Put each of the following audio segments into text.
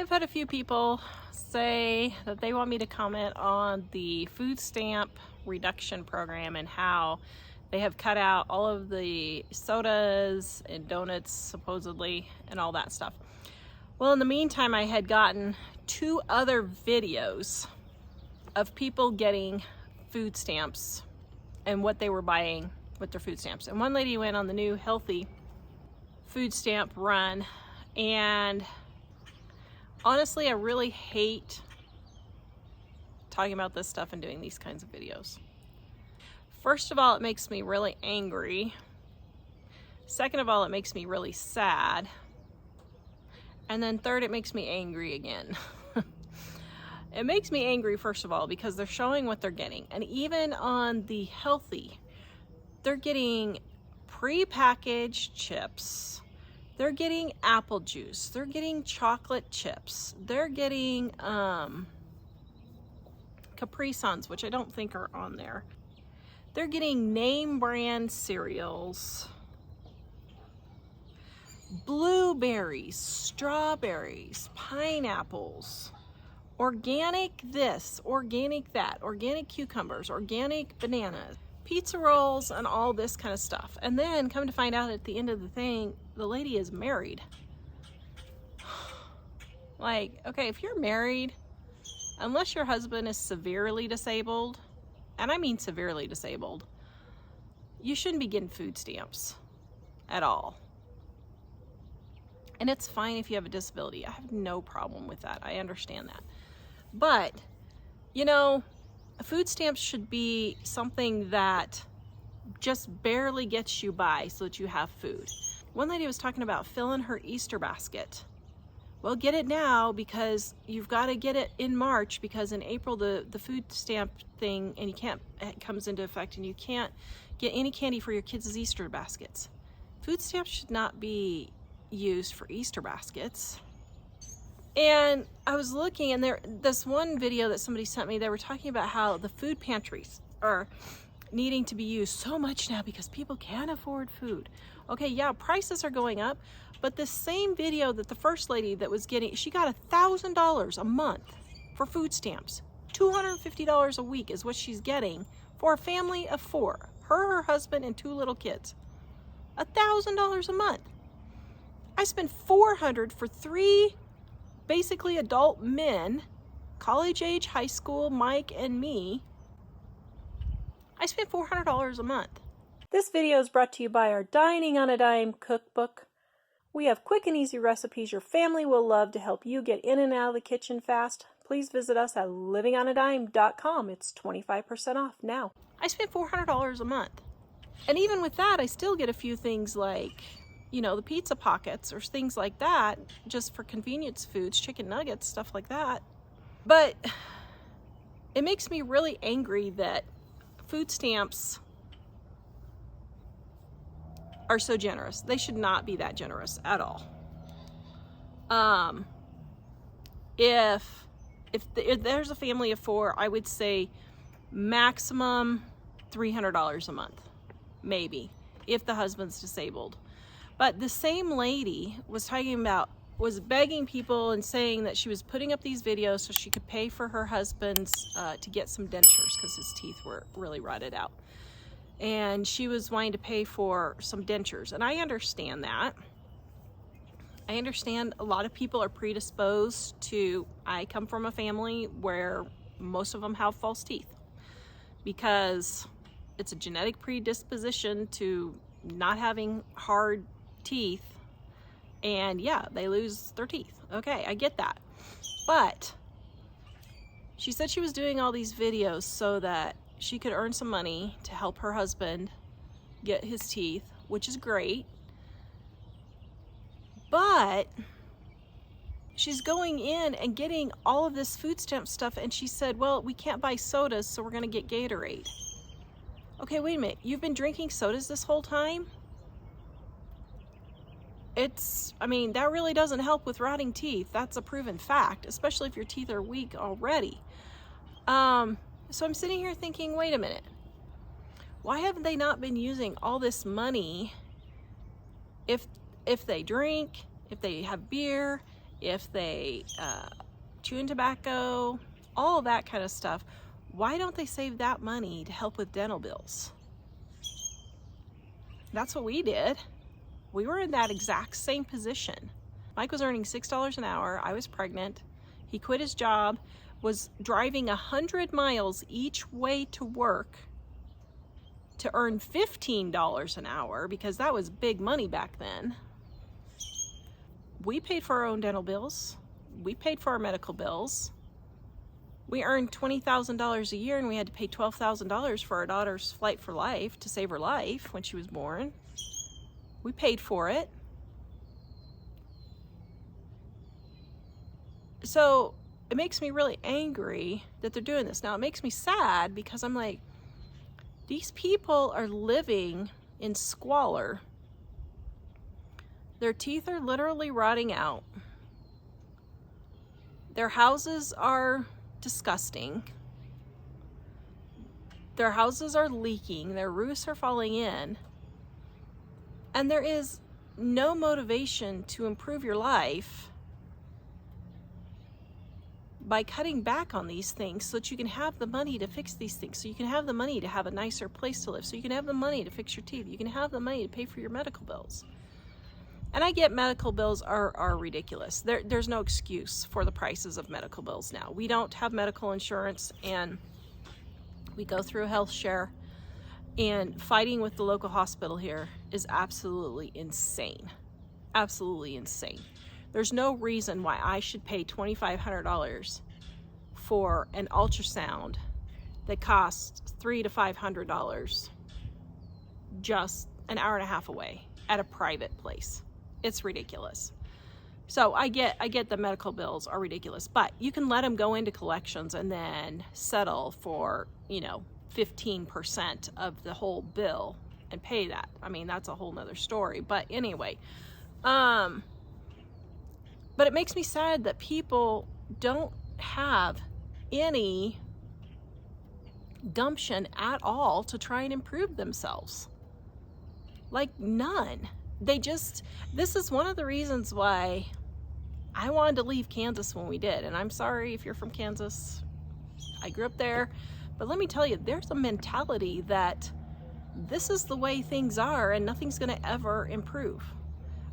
I've had a few people say that they want me to comment on the food stamp reduction program and how they have cut out all of the sodas and donuts supposedly and all that stuff. Well, in the meantime, I had gotten 2 other videos of people getting food stamps and what they were buying with their food stamps. And one lady went on the new healthy food stamp run, and honestly, I really hate talking about this stuff and doing these kinds of videos. First of all, it makes me really angry. Second of all, it makes me really sad. And then third, it makes me angry again. It makes me angry, first of all, because they're showing what they're getting. And even on the healthy, they're getting pre-packaged chips. They're getting apple juice. They're getting chocolate chips. They're getting Capri Suns, which I don't think are on there. They're getting name brand cereals, blueberries, strawberries, pineapples, organic this, organic that, organic cucumbers, organic bananas, pizza rolls, and all this kind of stuff. And then come to find out at the end of the thing, the lady is married. Like, okay, if you're married, unless your husband is severely disabled, and I mean severely disabled, you shouldn't be getting food stamps at all. And it's fine if you have a disability. I have no problem with that. I understand that. But, you know, food stamps should be something that just barely gets you by so that you have food. One lady was talking about filling her Easter basket. Well, get it now, because you've got to get it in March, because in April the food stamp thing, and it comes into effect, and you can't get any candy for your kids' Easter baskets. Food stamps should not be used for Easter baskets. And I was looking, and this one video that somebody sent me, they were talking about how the food pantries are needing to be used so much now because people can't afford food. Okay, yeah, prices are going up, but the same video that the first lady that was getting, she got $1,000 a month for food stamps. $250 a week is what she's getting for a family of 4, her husband, and 2 little kids. $1,000 a month. I spent $400 for 3 basically adult men, college age, high school, Mike and me. I spent $400 a month. This video is brought to you by our Dining on a Dime cookbook. We have quick and easy recipes your family will love to help you get in and out of the kitchen fast. Please visit us at livingonadime.com. It's 25% off now. I spent $400 a month. And even with that, I still get a few things like, you know, the pizza pockets or things like that, just for convenience foods, chicken nuggets, stuff like that. But it makes me really angry that food stamps are so generous. They should not be that generous at all. If there's a family of 4, I would say maximum $300 a month, maybe, if the husband's disabled. But the same lady was begging people and saying that she was putting up these videos so she could pay for her husband's to get some dentures because his teeth were really rotted out. And she was wanting to pay for some dentures. And I understand that. I understand a lot of people are predisposed to, I come from a family where most of them have false teeth because it's a genetic predisposition to not having hard teeth, and yeah, they lose their teeth. Okay, I get that. But she said she was doing all these videos so that she could earn some money to help her husband get his teeth, which is great. But she's going in and getting all of this food stamp stuff, and she said, well, we can't buy sodas, so we're going to get Gatorade. Okay, wait a minute. You've been drinking sodas this whole time? I mean, that really doesn't help with rotting teeth. That's a proven fact, especially if your teeth are weak already. So I'm sitting here thinking, wait a minute. Why have they not been using all this money if they drink, if they have beer, if they chewing tobacco, all of that kind of stuff, why don't they save that money to help with dental bills? That's what we did. We were in that exact same position. Mike was earning $6 an hour. I was pregnant. He quit his job, was driving 100 miles each way to work to earn $15 an hour, because that was big money back then. We paid for our own dental bills. We paid for our medical bills. We earned $20,000 a year, and we had to pay $12,000 for our daughter's flight for life to save her life when she was born. We paid for it. So it makes me really angry that they're doing this. Now, it makes me sad because I'm like, these people are living in squalor. Their teeth are literally rotting out. Their houses are disgusting. Their houses are leaking. Their roofs are falling in. And there is no motivation to improve your life by cutting back on these things so that you can have the money to fix these things, so you can have the money to have a nicer place to live, so you can have the money to fix your teeth, you can have the money to pay for your medical bills. And I get medical bills are ridiculous. There's no excuse for the prices of medical bills now. We don't have medical insurance, and we go through a health share, and fighting with the local hospital here is absolutely insane. Absolutely insane. There's no reason why I should pay $2,500 for an ultrasound that costs $300 to $500 just an hour and a half away at a private place. It's ridiculous. So I get the medical bills are ridiculous, but you can let them go into collections and then settle for, 15% of the whole bill and pay that. I mean, that's a whole nother story. But anyway, but it makes me sad that people don't have any gumption at all to try and improve themselves. Like none. This is one of the reasons why I wanted to leave Kansas when we did. And I'm sorry if you're from Kansas. I grew up there. But let me tell you, there's a mentality that this is the way things are and nothing's going to ever improve.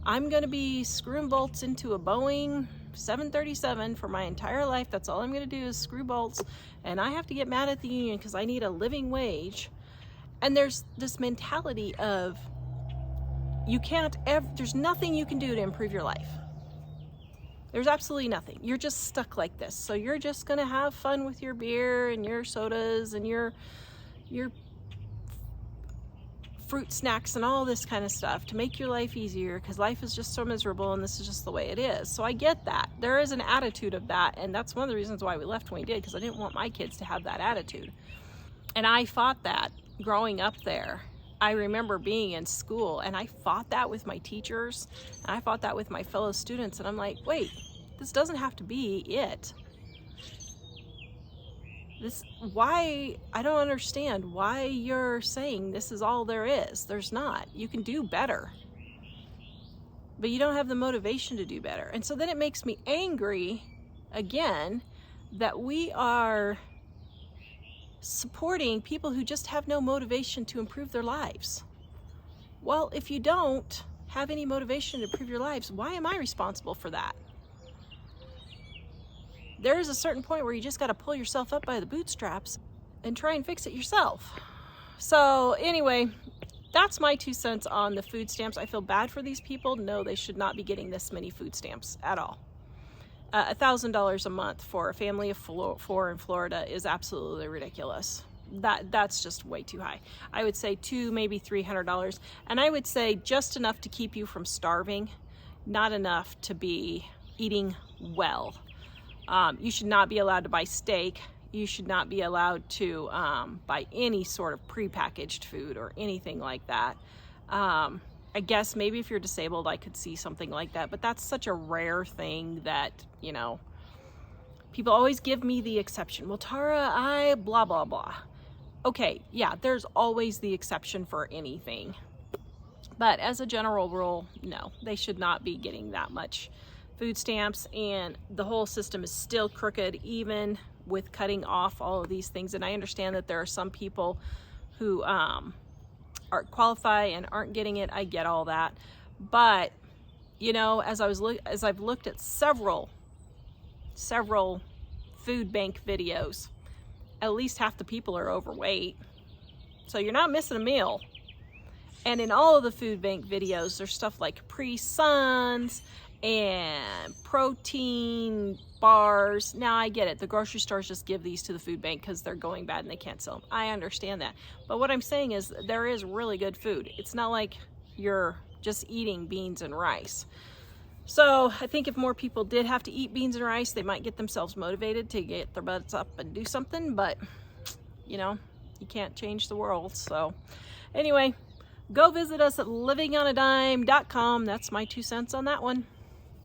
I'm going to be screwing bolts into a Boeing 737 for my entire life. That's all I'm going to do is screw bolts. And I have to get mad at the union because I need a living wage. And there's this mentality of there's nothing you can do to improve your life. There's absolutely nothing. You're just stuck like this. So you're just going to have fun with your beer and your sodas and your fruit snacks and all this kind of stuff to make your life easier, because life is just so miserable and this is just the way it is. So I get that. There is an attitude of that, and that's one of the reasons why we left when we did, because I didn't want my kids to have that attitude. And I fought that growing up there. I remember being in school and I fought that with my teachers, and I fought that with my fellow students, and I'm like, wait, this doesn't have to be it. I don't understand why you're saying this is all there is. There's not. You can do better, but you don't have the motivation to do better. And so then it makes me angry again that we are supporting people who just have no motivation to improve their lives. Well, if you don't have any motivation to improve your lives, why am I responsible for that? There is a certain point where you just got to pull yourself up by the bootstraps and try and fix it yourself. So anyway, that's my 2 cents on the food stamps. I feel bad for these people. No, they should not be getting this many food stamps at all. $1,000 a month for a family of 4 in Florida is absolutely ridiculous. That's just way too high. I would say $200, maybe $300, and I would say just enough to keep you from starving, not enough to be eating well. You should not be allowed to buy steak. You should not be allowed to buy any sort of prepackaged food or anything like that. I guess maybe if you're disabled, I could see something like that, but that's such a rare thing that, people always give me the exception. Well, Tara, I blah, blah, blah. Okay, yeah, there's always the exception for anything. But as a general rule, no, they should not be getting that much food stamps, and the whole system is still crooked, even with cutting off all of these things. And I understand that there are some people who aren't qualify and aren't getting it. I get all that, but you know, as I've looked at several food bank videos, at least half the people are overweight, so you're not missing a meal. And in all of the food bank videos, there's stuff like Capri Suns and protein bars. Now I get it, the grocery stores just give these to the food bank because they're going bad and they can't sell them. I understand that, but what I'm saying is there is really good food. It's not like you're just eating beans and rice. So I think if more people did have to eat beans and rice, they might get themselves motivated to get their butts up and do something. But you know, you can't change the world. So anyway, go visit us at livingonadime.com. That's my 2 cents on that one.